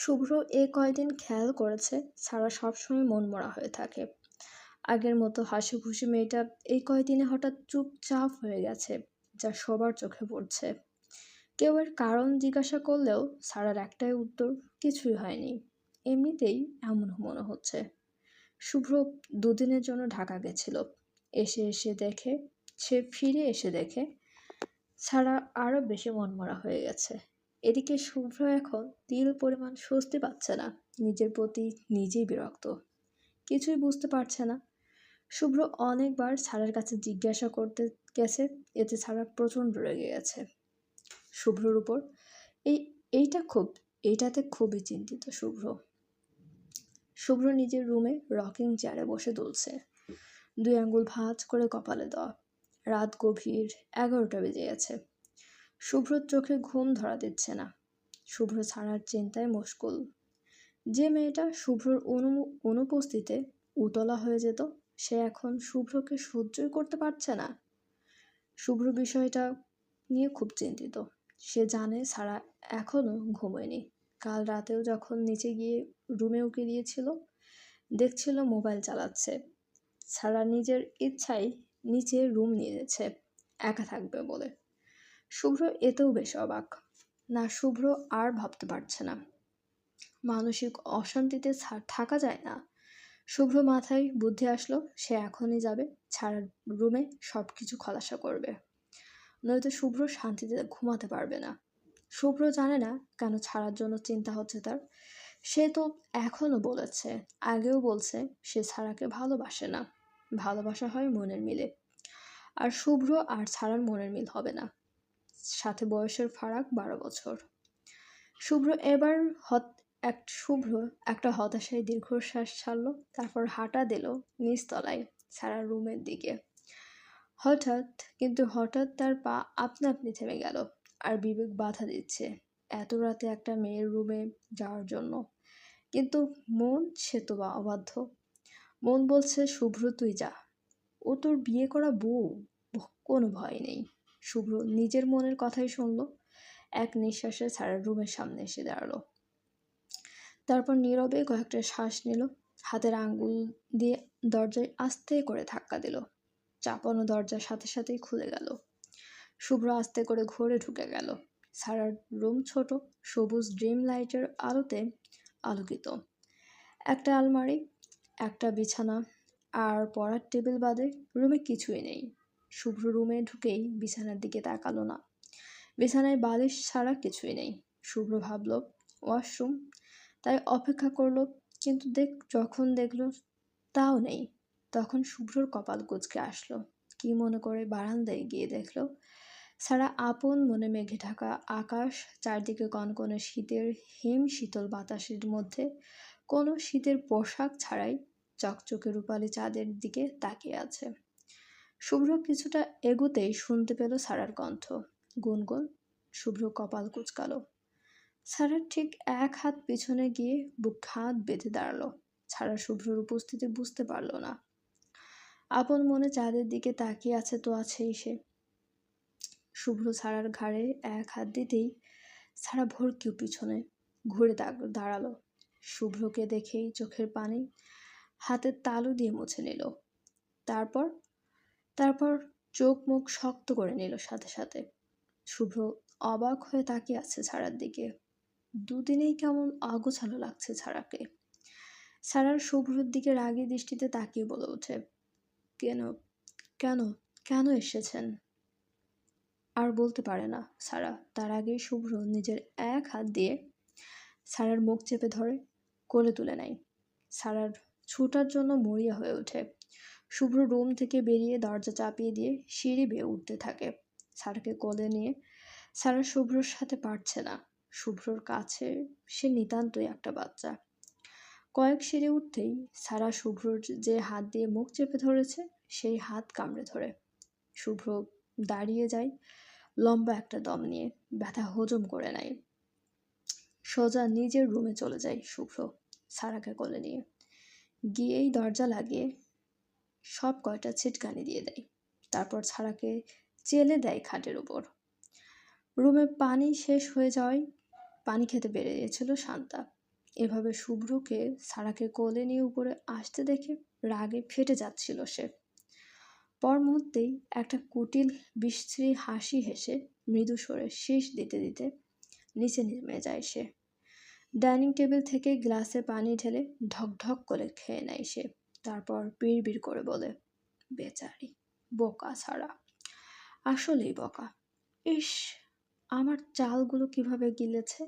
শুভ্র এ কয়দিন খেয়াল করেছে সারা সবসময় মনমরা হয়ে থাকে। আগের মতো হাসিখুশি মেয়েটা এই কয়দিনে হঠাৎ চুপচাপ হয়ে গেছে, যা সবার চোখে পড়ছে। কেউ এর কারণ জিজ্ঞাসা করলেও সারার একটাই উত্তর, কিছুই হয়নি, এমনিতেই এমন মনে হচ্ছে। শুভ্র দুদিনের জন্য ঢাকা গেছিল। এসে এসে দেখে সে ফিরে এসে দেখে সারা আরো বেশি মনমরা হয়ে গেছে। এদিকে শুভ্র এখন তিল পরিমাণ স্বস্তি পাচ্ছে না, নিজের প্রতি নিজেই বিরক্ত, কিছুই বুঝতে পারছে না। শুভ্র অনেকবার সারার কাছে জিজ্ঞাসা করতে গেছে, এতে সারা প্রচণ্ড রেগে গেছে শুভ্রর উপর। এই এইটা খুব এইটাতে খুবই চিন্তিত শুভ্র। শুভ্র নিজের রুমে রকিং চেয়ারে বসে দুলছে, দুই আঙ্গুল ভাঁজ করে কপালে দেওয়া। রাত গভীর, 11টা বেজে গেছে। শুভ্রর চোখে ঘুম ধরা দিচ্ছে না। শুভ্র ছাড়ার চিন্তায় মশগুল। যে মেয়েটা শুভ্রর অনুপস্থিতিতে উতলা হয়ে যেত, সে এখন শুভ্রকে সহ্যই করতে পারছে না। শুভ্র বিষয়টা নিয়ে খুব চিন্তিত। সে জানে সারা এখনো ঘুমোয়নি। কাল রাতেও যখন নিচে গিয়ে রুমে উকি দিয়েছিল, দেখছিল মোবাইল চালাচ্ছে। সারা নিজের ইচ্ছায় নিচে রুম নিয়েছে, একা থাকবে বলে। শুভ্র এতেও বেশ অবাক। না, শুভ্র আর ভাবতে পারছে না। মানসিক অশান্তিতে থাকা যায় না। শুভ্র মাথায় বুদ্ধি আসলো, সে এখনই যাবে ছাড়ার রুমে, সব কিছু খোলাসা করবে, নয়তো শুভ্র শান্তিতে ঘুমাতে পারবে না। শুভ্র জানে না কেন ছাড়ার জন্য চিন্তা হচ্ছে তার। সে তো এখনো বলেছে, আগেও বলছে, সে ছাড়াকে ভালোবাসে না। ভালোবাসা হয় মনের মিলে। আর শুভ্র আর ছাড়ার মনের মিল হবে না। সাথে বয়সের ফারাক 12 বছর। শুভ্র এবার শুভ্র একটা হতাশায় দীর্ঘশ্বাস ছাড়ল, তারপর হাঁটা দিল নিচতলায় সারার রুমের দিকে। হঠাৎ তার পা আপনা আপনি থেমে গেল, আর বিবেক বাধা দিচ্ছে এত রাতে একটা মেয়ের রুমে যাওয়ার জন্য। কিন্তু মন, সে তো অবাধ্য। মন বলছে, শুভ্র তুই যা, ও তোর বিয়ে করা বউ, কোনো ভয় নেই। শুভ্র নিজের মনের কথাই শুনল। এক নিঃশ্বাসে সারার রুমের সামনে এসে দাঁড়ালো। তারপর নীরবে কয়েকটা শ্বাস নিল, হাতের আঙ্গুল দিয়ে দরজায় আস্তে করে ধাক্কা দিল। চাপানো দরজার সাথে সাথেই খুলে গেল। শুভ্র আস্তে করে ঘরে ঢুকে গেল। সারার রুম ছোট, সবুজ ড্রিম লাইটের আলোতে আলোকিত। একটা আলমারি, একটা বিছানা, আর পড়ার টেবিল বাদে রুমে কিছুই নেই। শুভ্র রুমে ঢুকেই বিছানার দিকে তাকালো না। বিছানায় বালিশ ছাড়া কিছুই নেই। শুভ্র ভাবল ওয়াশরুম, তাই অপেক্ষা করলো, কিন্তু যখন দেখলো তাও নেই, তখন শুভ্রর কপাল কুঁচকে আসলো। কি মনে করে বারান্দায় গিয়ে দেখলো সারা আপন মনে মেঘে ঢাকা আকাশ, চারদিকে কনকনে শীতের হিম শীতল বাতাসের মধ্যে কোনো শীতের পোশাক ছাড়াই চকচকে রূপালি চাঁদের দিকে তাকিয়ে আছে। শুভ্র কিছুটা এগোতেই শুনতে পেল সারার কণ্ঠ, গুনগুন। শুভ্র কপাল কুঁচকালো। সারার ঠিক এক হাত পিছনে গিয়ে বুক হাত বেঁধে দাঁড়ালো। ছাড়া শুভ্রর উপস্থিতি বুঝতে পারল না। আপন মনে চাঁদের দিকে তাকিয়ে আছে তো আছেই সে। শুভ্র ছাড়ার ঘাড়ে এক হাত দিতেই ছাড়া ভরকেও পিছনে ঘুরে দাঁড়ালো। শুভ্রকে দেখেই চোখের পানি হাতের তালু দিয়ে মুছে নিল। তারপর তারপর চোখ মুখ শক্ত করে নিল সাথে সাথে। শুভ্র অবাক হয়ে তাকিয়ে আছে ছাড়ার দিকে। দুদিনেই কেমন অগোছালো লাগছে ছাড়াকে। ছাড়ার শুভ্রর দিকে রাগী দৃষ্টিতে তাকিয়ে বলে ওঠে, কেন কেন কেন এসেছেন? আর বলতে পারে না সারা। তার আগেই শুভ্র নিজের এক হাত দিয়ে সারার মুখ চেপে ধরে কোলে তুলে নেয়। সারার ছুটার জন্য মরিয়া হয়ে ওঠে। শুভ্র রুম থেকে বেরিয়ে দরজা চাপিয়ে দিয়ে সিঁড়ি বেয়ে উঠতে থাকে। সারাকে কোলে নিয়ে সারা শুভ্রর সাথে পারছে না। শুভ্রর কাছে সে নিতান্তই একটা বাচ্চা। কয়েক সিঁড়ি উঠতেই সারা শুভ্রর যে হাত দিয়ে মুখ চেপে ধরেছে সেই হাত কামড়ে ধরে। শুভ্র দাঁড়িয়ে যায়, লম্বা একটা দম নিয়ে ব্যথা হজম করে নেয়। সোজা নিজের রুমে চলে যায় শুভ্র, সারাকে কোলে নিয়ে গিয়েই দরজা লাগিয়ে সব কয়টা ছিটকানি দিয়ে দেয়। তারপর সারাকে চেলে দেয় খাটের উপর। রুমে পানি শেষ হয়ে যাওয়ায় পানি খেতে বেরিয়েছিল শান্তা। এভাবে শুভ্রকে সারাকে কোলে নিয়ে উপরে আসতে দেখে রাগে ফেটে যাচ্ছিল সে। পর মুহূর্তেই একটা কুটিল বিশ্রী হাসি হেসে মৃদু স্বরে শেষ দিতে দিতে নিচে নেমে যায় সে। ডাইনিং টেবিল থেকে গ্লাসে পানি ঢেলে ঢকঢক করে খেয়ে নেয় সে। তারপর বিড়বিড় করে বলে, বেচারি বোকা ছাড়া, আসলেই বোকা। ইস, আমার চালগুলো কিভাবে গিলেছে।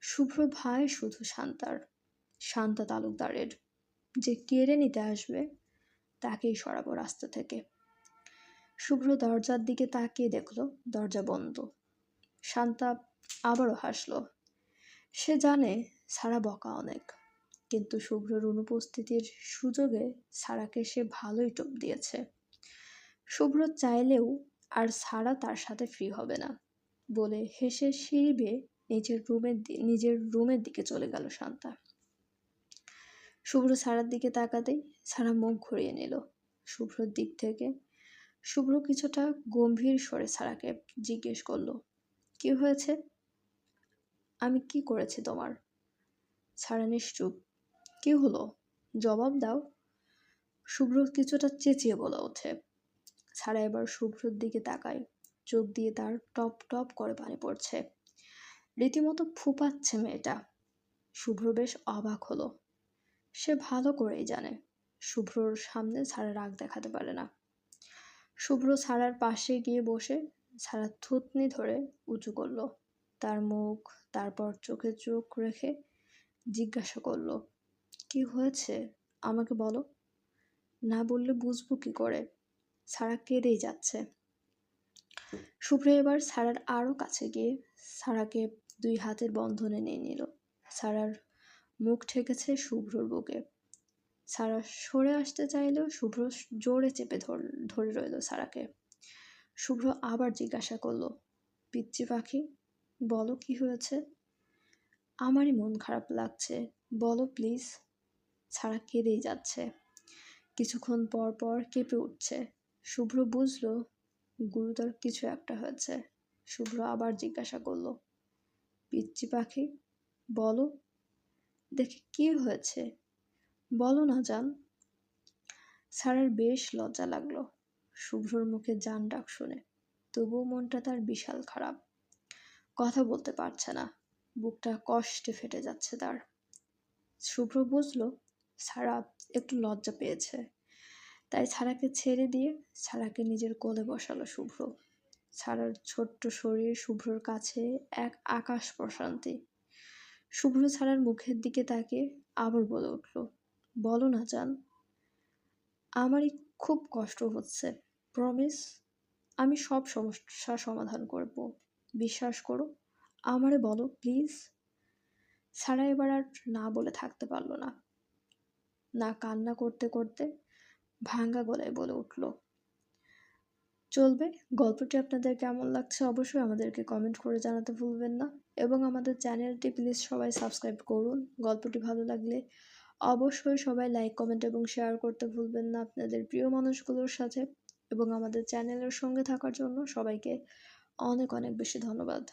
শুভ্র ভাই শুধু শান্তা তালুকদারের, যে কেড়ে নিতে আসবে তাকেই সরাবো রাস্তা থেকে। শুভ্র দরজার দিকে তাকিয়ে দেখলো দরজা বন্ধ। শান্তা আবারও হাসলো। সে জানে সারা বকা অনেক, কিন্তু শুভ্রর অনুপস্থিতির সুযোগে সারাকে সে ভালোই টোপ দিয়েছে। শুভ্র চাইলেও আর সারা তার সাথে ফ্রি হবে না বলে হেসে সিঁড়ি বেয়ে নিজের রুমের দিকে চলে গেল শান্তা। শুভ্র সারার দিকে তাকাতেই সারা মুখ ঘুরিয়ে নিল শুভ্রর দিক থেকে। শুভ্র কিছুটা গম্ভীর স্বরে সারাকে জিজ্ঞেস করলো, কি হয়েছে? আমি কি করেছি তোমার? সারা নিশ্চুপ। কি হলো, জবাব দাও। শুভ্র কিছুটা চেঁচিয়ে বলে ওঠে। সারা এবার শুভ্রর দিকে তাকায়, চোখ দিয়ে তার টপ টপ করে পানি পড়ছে। রীতিমতো ফুপাচ্ছে মেয়েটা। শুভ্র বেশ অবাক হলো। সে ভালো করেই জানে শুভ্রর সামনে সারা রাগ দেখাতে পারে না। শুভ্র সারার পাশে গিয়ে বসে সারা থুতনি ধরে উঁচু করলো তার মুখ, তারপর চোখে চোখ রেখে জিজ্ঞাসা করলো, কি হয়েছে আমাকে বলো। না বললে বুঝবো কি করে? সারা কেঁদেই যাচ্ছে। শুভ্র এবার সারার আরো কাছে গিয়ে সারাকে দুই হাতের বন্ধনে নিয়ে নিল। সারার মুখ ঠেকেছে শুভ্রর বুকে। সারা সরে আসতে চাইলেও শুভ্র জোরে চেপে ধরে রইল সারাকে। শুভ্র আবার জিজ্ঞাসা করলো, পিচ্চি পাখি বলো কি হয়েছে? আমারই মন খারাপ লাগছে, বলো প্লিজ। সারা কেঁদেই যাচ্ছে। কিছুক্ষণ পর পর কেঁপে উঠছে। শুভ্র বুঝলো গুরুতর কিছু একটা হয়েছে। শুভ্র আবার জিজ্ঞাসা করলো, পিচ্চি পাখি বলো, দেখে কি হয়েছে, বলো না জান। সারার বেশ লজ্জা লাগলো শুভ্রর মুখে জান ডাক শুনে। তবুও মনটা তার বিশাল খারাপ। কথা বলতে পারছে না, বুকটা কষ্টে ফেটে যাচ্ছে তার। শুভ্র বুঝলো সারা একটু লজ্জা পেয়েছে, তাই সারাকে ছেড়ে দিয়ে সারাকে নিজের কোলে বসালো শুভ্র। সারার ছোট্ট শরীর শুভ্রর কাছে এক আকাশ প্রশান্তি। শুভ্র সারার মুখের দিকে তাকিয়ে আবার বলে উঠল, বলো না জান। আমারই খুব কষ্ট হচ্ছে, প্রমিস আমি সব সমস্যার সমাধান করব, বিশ্বাস করো, আমারে বলো প্লিজ। সারা এবার আর না বলে থাকতে পারলো না। কান্না করতে করতে ভাঙ্গা গলায় বলে উঠল, চলবে। গল্পটি আপনাদের কেমন লাগছে অবশ্যই আমাদেরকে কমেন্ট করে জানাতে ভুলবেন না, এবং আমাদের চ্যানেলটি প্লিজ সবাই সাবস্ক্রাইব করুন। গল্পটি ভালো লাগলে অবশ্যই সবাই লাইক, কমেন্ট এবং শেয়ার করতে ভুলবেন না আপনাদের প্রিয় মানুষগুলোর সাথে। এবং আমাদের চ্যানেলের সঙ্গে থাকার জন্য সবাইকে অনেক অনেক বেশি ধন্যবাদ।